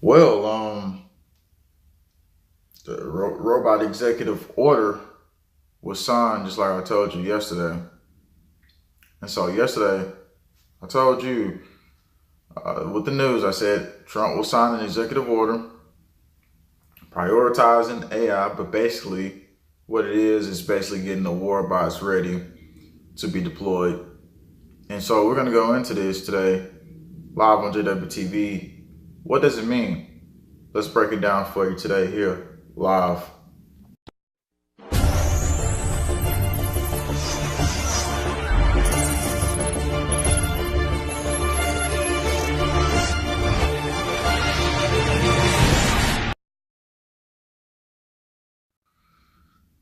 Well, the robot executive order was signed just like I told you yesterday. And so yesterday, I told you with the news, I said Trump will sign an executive order prioritizing AI, but basically what it is basically getting the war bots ready to be deployed. And so we're going to go into this today live on JWTV. What does it mean? Let's break it down for you today here live.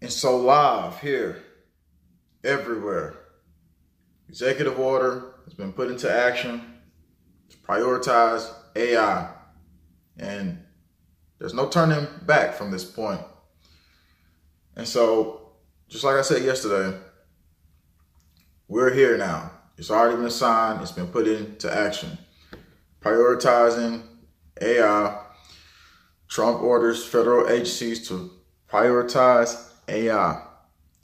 And so live here, everywhere, executive order has been put into action to prioritize AI. And there's no turning back from this point. And so, just like I said yesterday, we're here now. It's already been signed. It's been put into action. Prioritizing AI. Trump orders federal agencies to prioritize AI.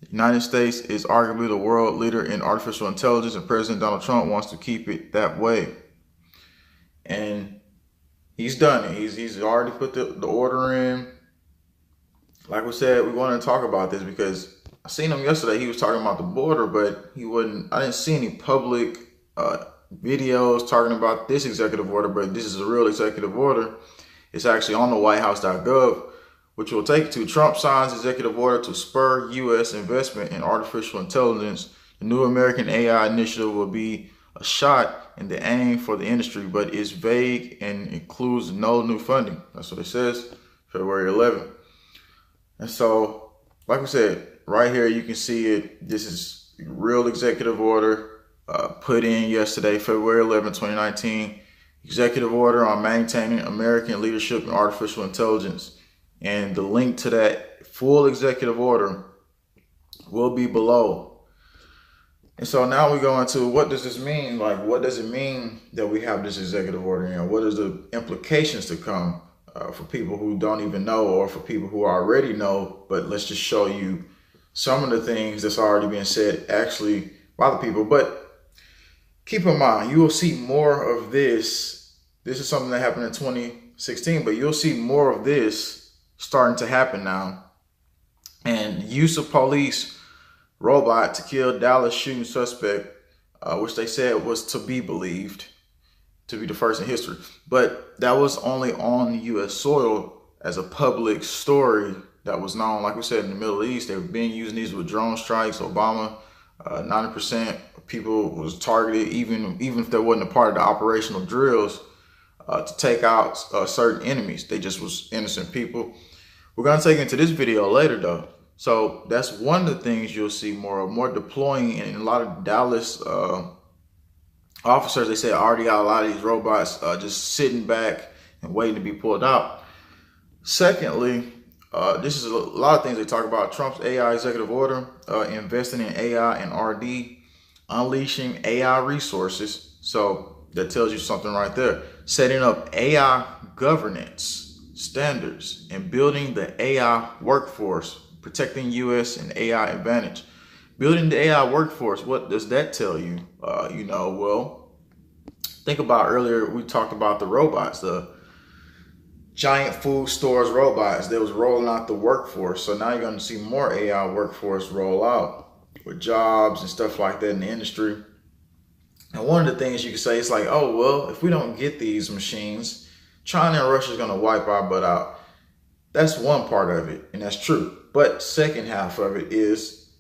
The United States is arguably the world leader in artificial intelligence, and President Donald Trump wants to keep it that way. And he's done it. He's already put the order in. Like we said, we wanted to talk about this because I seen him yesterday. He was talking about the border, but I didn't see any public videos talking about this executive order, but this is a real executive order. It's actually on the whitehouse.gov, which will take you to Trump signs executive order to spur U.S. investment in artificial intelligence. The new American AI initiative will be a shot in the aim for the industry, but is vague and includes no new funding. That's what it says, February 11th. And so, like we said, right here you can see it. This is real executive order put in yesterday, February 11, 2019. Executive order on maintaining American leadership in artificial intelligence. And the link to that full executive order will be below. And so now we go into, what does this mean? Like, what does it mean that we have this executive order in? What is the implications to come for people who don't even know, or for people who already know? But let's just show you some of the things that's already being said actually by the people. But keep in mind, you will see more of this. This is something that happened in 2016, but you'll see more of this starting to happen now. And use of police robot to kill Dallas shooting suspect, which they said was to be believed to be the first in history. But that was only on U.S. soil as a public story that was known. Like we said, in the Middle East, they've been using these with drone strikes. Obama, 90% of people was targeted, even if there wasn't a part of the operational drills to take out certain enemies. They just was innocent people. We're going to take into this video later, though. So that's one of the things you'll see more deploying, and a lot of Dallas officers, they say, already got a lot of these robots just sitting back and waiting to be pulled out. Secondly, this is a lot of things they talk about. Trump's AI executive order, investing in AI and RD, unleashing AI resources. So that tells you something right there. Setting up AI governance standards and building the AI workforce, protecting U.S. and AI advantage. Building the AI workforce, what does that tell you? Well, think about earlier, we talked about the robots, the giant food stores robots. They was rolling out the workforce. So now you're going to see more AI workforce roll out with jobs and stuff like that in the industry. And one of the things you can say is like, oh, well, if we don't get these machines, China and Russia is going to wipe our butt out. That's one part of it, and that's true. But second half of it is,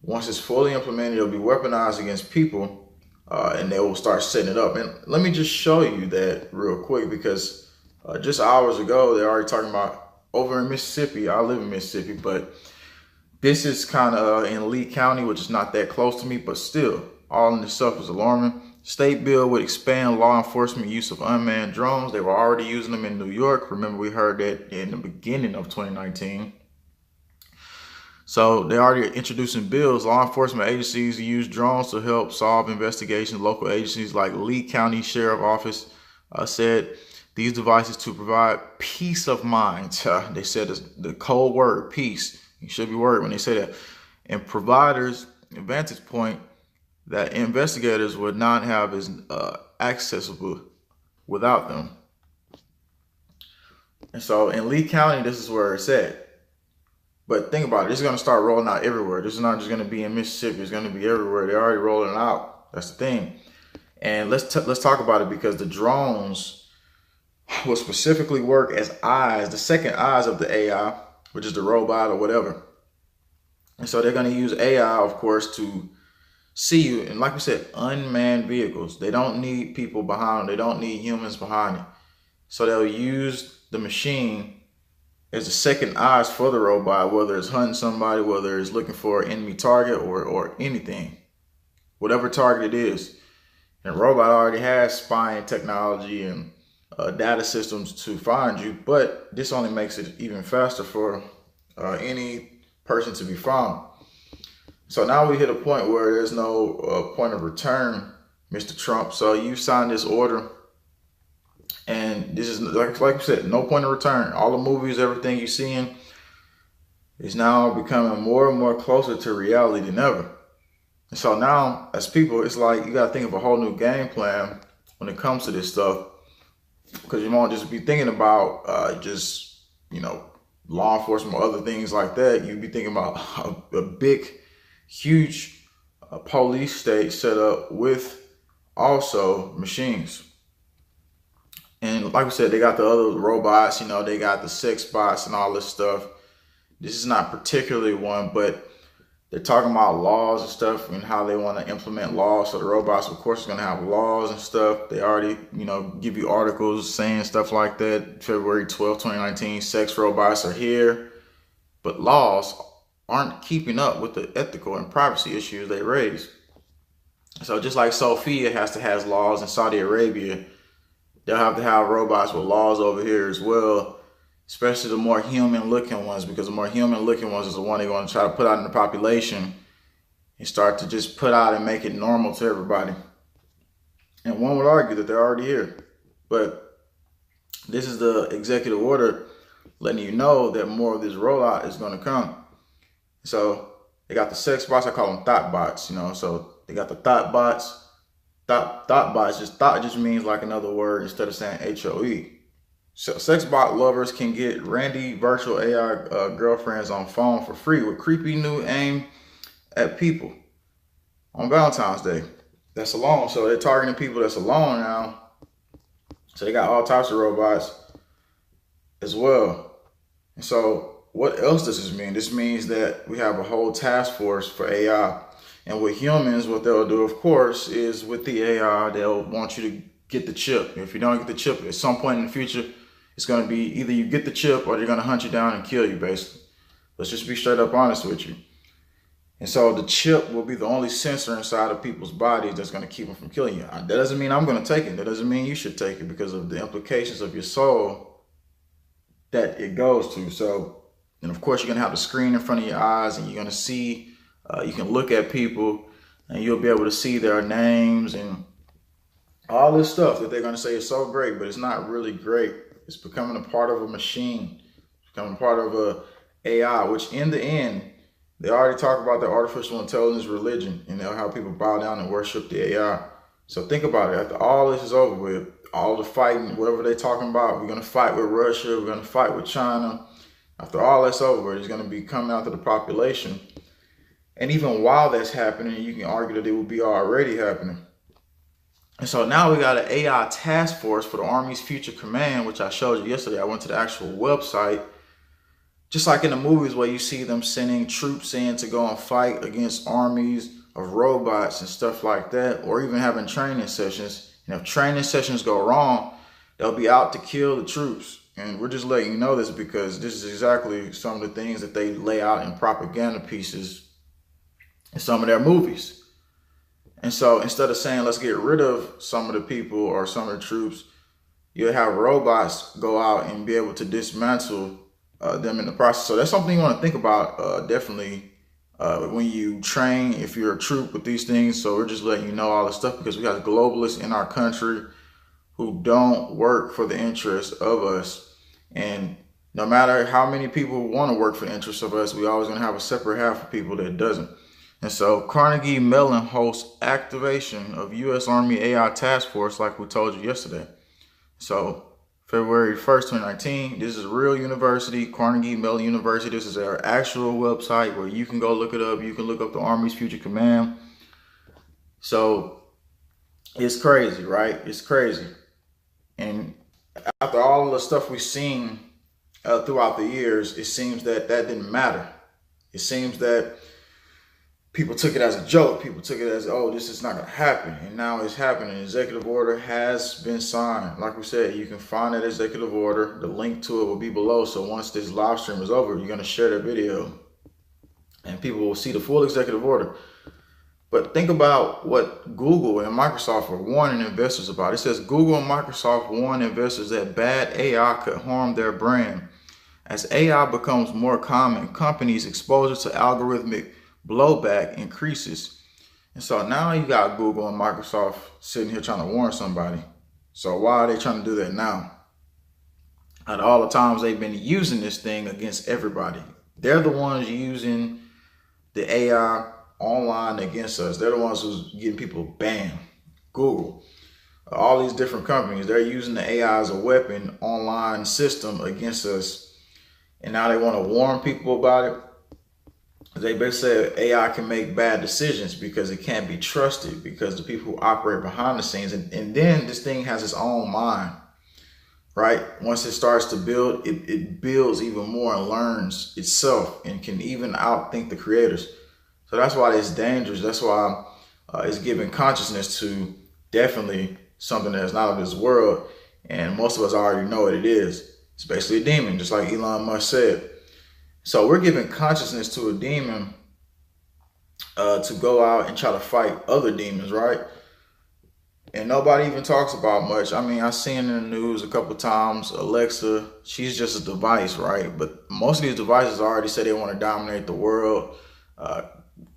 once it's fully implemented, it'll be weaponized against people, and they will start setting it up. And let me just show you that real quick, because just hours ago, they're already talking about over in Mississippi. I live in Mississippi, but this is kind of in Lee County, which is not that close to me, but still, all in this stuff is alarming. State bill would expand law enforcement use of unmanned drones. They were already using them in New York. Remember, we heard that in the beginning of 2019. So they're already introducing bills. Law enforcement agencies use drones to help solve investigations. Local agencies like Lee County Sheriff Office said these devices to provide peace of mind. They said the code word, peace. You should be worried when they say that. And providers, vantage point that investigators would not have as accessible without them. And so in Lee County, this is where it's at. But think about it, this is going to start rolling out everywhere. This is not just going to be in Mississippi. It's going to be everywhere. They're already rolling it out. That's the thing. And let's talk about it, because the drones will specifically work as eyes, the second eyes of the AI, which is the robot or whatever. And so they're going to use AI, of course, to see you. And like we said, unmanned vehicles. They don't need people behind them. They don't need humans behind it. So they'll use the machine as a second eyes for the robot, whether it's hunting somebody, whether it's looking for an enemy target or anything, whatever target it is. And the robot already has spying technology and data systems to find you, but this only makes it even faster for any person to be found. So now we hit a point where there's no point of return, Mr. Trump. So you signed this order, and this is, like I said, no point of return. All the movies, everything you're seeing is now becoming more and more closer to reality than ever. And so now, as people, it's like you got to think of a whole new game plan when it comes to this stuff, because you won't just be thinking about just, you know, law enforcement or other things like that. You'd be thinking about a big, huge police state set up with also machines. And like we said, they got the other robots, you know, they got the sex bots and all this stuff. This is not particularly one, but they're talking about laws and stuff and how they want to implement laws. So the robots, of course, are going to have laws and stuff. They already, you know, give you articles saying stuff like that. February 12, 2019, sex robots are here. But laws aren't keeping up with the ethical and privacy issues they raise. So just like Sophia has laws in Saudi Arabia, they'll have to have robots with laws over here as well, especially the more human-looking ones, because the more human-looking ones is the one they're going to try to put out in the population and start to just put out and make it normal to everybody. And one would argue that they're already here. But this is the executive order letting you know that more of this rollout is going to come. So they got the sex bots, I call them thought bots, you know. So they got the thought bots. Thought bots, thought just means like another word instead of saying HOE. So sex bot lovers can get randy virtual AI girlfriends on phone for free with creepy new aim at people on Valentine's Day. That's alone. So they're targeting people that's alone now. So they got all types of robots as well. And so what else does this mean? This means that we have a whole task force for AI. And with humans, what they'll do, of course, is with the AI, they'll want you to get the chip. If you don't get the chip, at some point in the future, it's going to be either you get the chip or they're going to hunt you down and kill you, basically. Let's just be straight up honest with you. And so the chip will be the only sensor inside of people's bodies that's going to keep them from killing you. That doesn't mean I'm going to take it. That doesn't mean you should take it, because of the implications of your soul that it goes to. So, and of course, you're going to have the screen in front of your eyes, and you're going to see, you can look at people and you'll be able to see their names and all this stuff that they're going to say is so great, but it's not really great. It's becoming a part of a machine. It's becoming part of a AI, which in the end, they already talk about the artificial intelligence religion, and they'll have people bow down and worship the AI. So think about it. After all this is over with, all the fighting, whatever they're talking about, we're going to fight with Russia, we're going to fight with China. After all that's over, it's going to be coming out to the population. And even while that's happening, you can argue that it will be already happening. And so now we got an AI task force for the Army's Future Command, which I showed you yesterday. I went to the actual website. Just like in the movies where you see them sending troops in to go and fight against armies of robots and stuff like that, or even having training sessions. And if training sessions go wrong, they'll be out to kill the troops. And we're just letting you know this because this is exactly some of the things that they lay out in propaganda pieces in some of their movies. And so instead of saying, let's get rid of some of the people or some of the troops, you'll have robots go out and be able to dismantle them in the process. So that's something you want to think about definitely when you train, if you're a troop with these things. So we're just letting you know all this stuff because we got globalists in our country who don't work for the interests of us. And no matter how many people want to work for the interests of us, we always going to have a separate half of people that doesn't. And so Carnegie Mellon hosts activation of U.S. Army AI Task Force, like we told you yesterday. So February 1st, 2019, this is a real university, Carnegie Mellon University. This is their actual website where you can go look it up. You can look up the Army's Future Command. So it's crazy, right? It's crazy. And after all of the stuff we've seen throughout the years, it seems that didn't matter. It seems that people took it as a joke. People took it as, oh, this is not going to happen. And now it's happening. Executive order has been signed. Like we said, you can find that executive order. The link to it will be below. So once this live stream is over, you're going to share the video and people will see the full executive order. But think about what Google and Microsoft are warning investors about. It says Google and Microsoft warn investors that bad AI could harm their brand. As AI becomes more common, companies' exposure to algorithmic blowback increases. And so now you got Google and Microsoft sitting here trying to warn somebody. So why are they trying to do that now? Out of all the times they've been using this thing against everybody. They're the ones using the AI online against us. They're the ones who's getting people banned. Google, all these different companies, they're using the AI as a weapon online system against us. And now they want to warn people about it. They basically said AI can make bad decisions because it can't be trusted, because the people who operate behind the scenes. And then this thing has its own mind, right? Once it starts to build, it builds even more and learns itself and can even outthink the creators. So that's why it's dangerous. That's why it's giving consciousness to definitely something that's not of this world. And most of us already know what it is. It's basically a demon, just like Elon Musk said. So we're giving consciousness to a demon to go out and try to fight other demons, right? And nobody even talks about much. I mean, I've seen in the news a couple of times, Alexa, she's just a device, right? But most of these devices already say they want to dominate the world.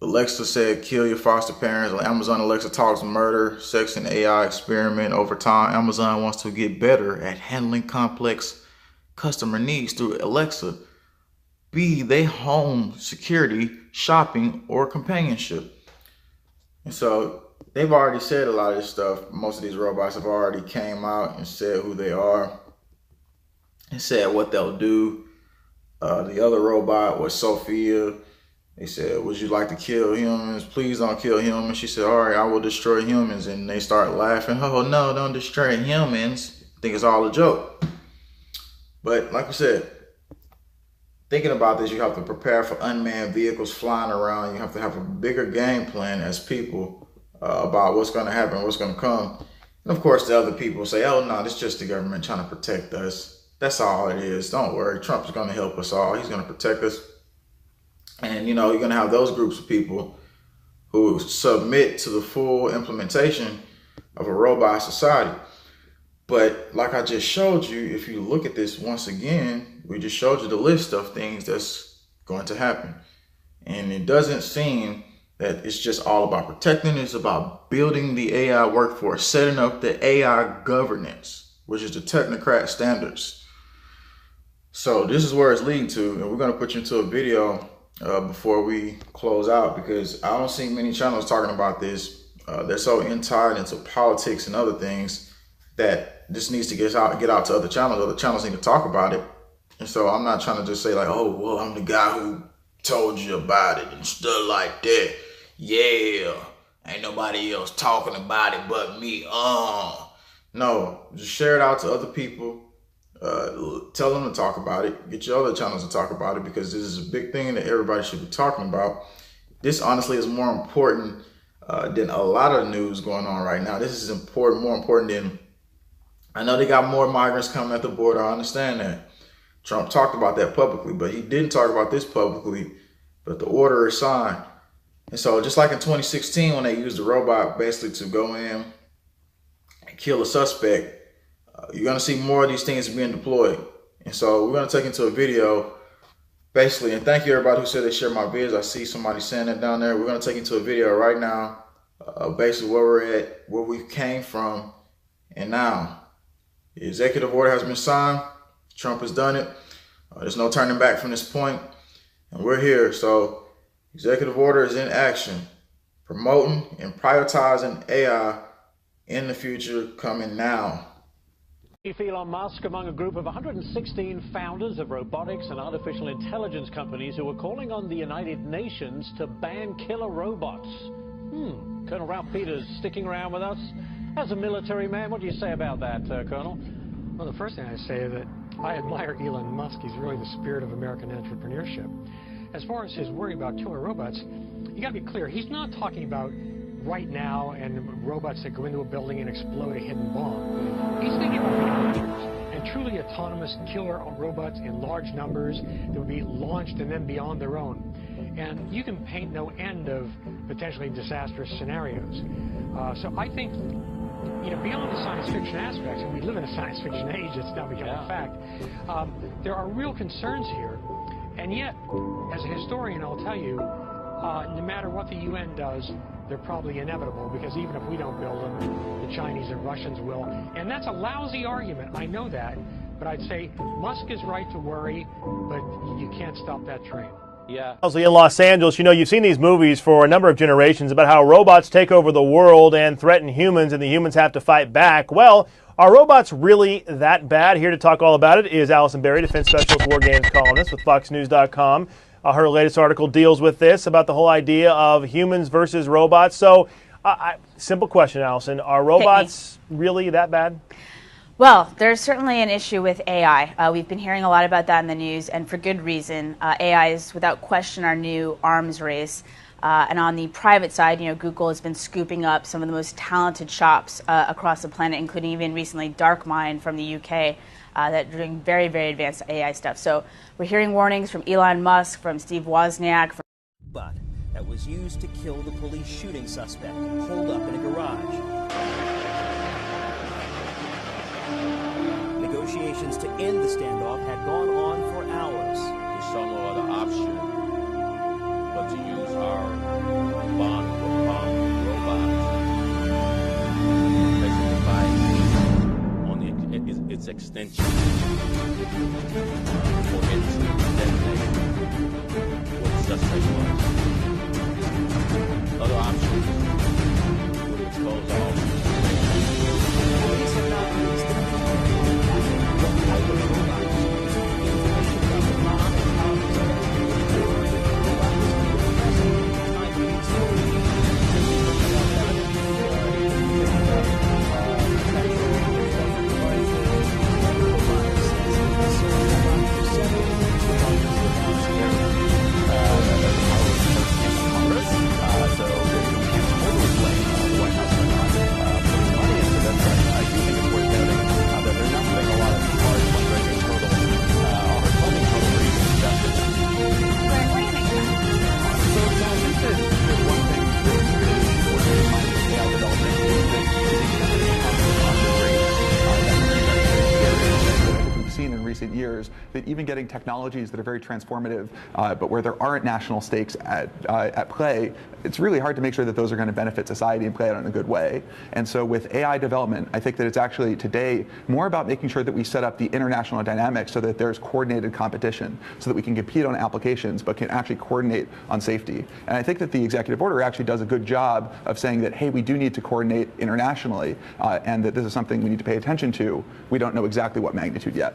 Alexa said, kill your foster parents. Amazon Alexa talks murder, sex, and AI experiment. Over time, Amazon wants to get better at handling complex customer needs through Alexa, be they home, security, shopping, or companionship. And so they've already said a lot of this stuff. Most of these robots have already came out and said who they are and said what they'll do. The other robot was Sophia. They said, would you like to kill humans? Please don't kill humans. She said, all right, I will destroy humans. And they start laughing. Oh, no, don't destroy humans. I think it's all a joke. But like I said, thinking about this, you have to prepare for unmanned vehicles flying around. You have to have a bigger game plan as people about what's going to happen, what's going to come. And of course, the other people say, oh, no, it's just the government trying to protect us. That's all it is. Don't worry. Trump's going to help us all. He's going to protect us. And, you know, you're going to have those groups of people who submit to the full implementation of a robot society. But like I just showed you, if you look at this once again, we just showed you the list of things that's going to happen. And it doesn't seem that it's just all about protecting. It's about building the AI workforce, setting up the AI governance, which is the technocrat standards. So this is where it's leading to. And we're going to put you into a video before we close out, because I don't see many channels talking about this. They're so tied into politics and other things that this needs to get out to other channels. Other channels need to talk about it. And so I'm not trying to just say like, oh, well, I'm the guy who told you about it and stuff like that. Yeah, ain't nobody else talking about it but me. No, just share it out to other people. Tell them to talk about it. Get your other channels to talk about it, because this is a big thing that everybody should be talking about. This honestly is more important than a lot of news going on right now. This is important, more important than, I know they got more migrants coming at the border. I understand that. Trump talked about that publicly, but he didn't talk about this publicly. But the order is signed. And so just like in 2016, when they used the robot basically to go in and kill a suspect, you're going to see more of these things being deployed. And so we're going to take into a video basically, and thank you everybody who said they share my vids. I see somebody saying that down there. We're going to take into a video right now, basically where we're at, where we came from, and now. The executive order has been signed. Trump has done it. There's no turning back from this point, and we're here. So executive order is in action, promoting and prioritizing AI in the future, coming now. Elon Musk among a group of 116 founders of robotics and artificial intelligence companies who are calling on the United Nations to ban killer robots. Colonel Ralph Peters sticking around with us as a military man. What do you say about that, Colonel? Well, the first thing I say is that I admire Elon Musk. He's really the spirit of American entrepreneurship. As far as his worry about killer robots, you got to be clear. He's not talking about right now and robots that go into a building and explode a hidden bomb. He's thinking about beyond years and truly autonomous killer robots in large numbers that would be launched and then beyond their own. And you can paint no end of potentially disastrous scenarios. So I think, beyond the science fiction aspects, and we live in a science fiction age, it's now become a fact, there are real concerns here. And yet, as a historian, I'll tell you, no matter what the UN does, they're probably inevitable, because even if we don't build them, the Chinese and Russians will. And that's a lousy argument, I know that, but I'd say Musk is right to worry, but you can't stop that train. Yeah. In Los Angeles, you've seen these movies for a number of generations about how robots take over the world and threaten humans, and the humans have to fight back. Well, are robots really that bad? Here to talk all about it is Allison Berry, defense specialist, war games columnist with FoxNews.com. Her latest article deals with this, about the whole idea of humans versus robots. So, simple question, Allison. Are robots really that bad? Well, there's certainly an issue with AI. We've been hearing a lot about that in the news, and for good reason. AI is, without question, our new arms race. And on the private side, Google has been scooping up some of the most talented shops across the planet, including even recently DarkMind from the UK, that are doing very, very advanced AI stuff. So we're hearing warnings from Elon Musk, from Steve Wozniak. But that was used to kill the police shooting suspect holed up in a garage. Negotiations to end the standoff had gone on for hours. We saw no other option but to use our bomb robots, placing the device on its extension for it to detonate what the suspect was. Other options would expose all. Police have not released what type of robots, information about the bomb and how it was recent years, that even getting technologies that are very transformative, but where there aren't national stakes at play, it's really hard to make sure that those are going to benefit society and play out in a good way. And so with AI development, I think that it's actually today more about making sure that we set up the international dynamics so that there's coordinated competition, so that we can compete on applications, but can actually coordinate on safety. And I think that the executive order actually does a good job of saying that, hey, we do need to coordinate internationally, and that this is something we need to pay attention to. We don't know exactly what magnitude yet.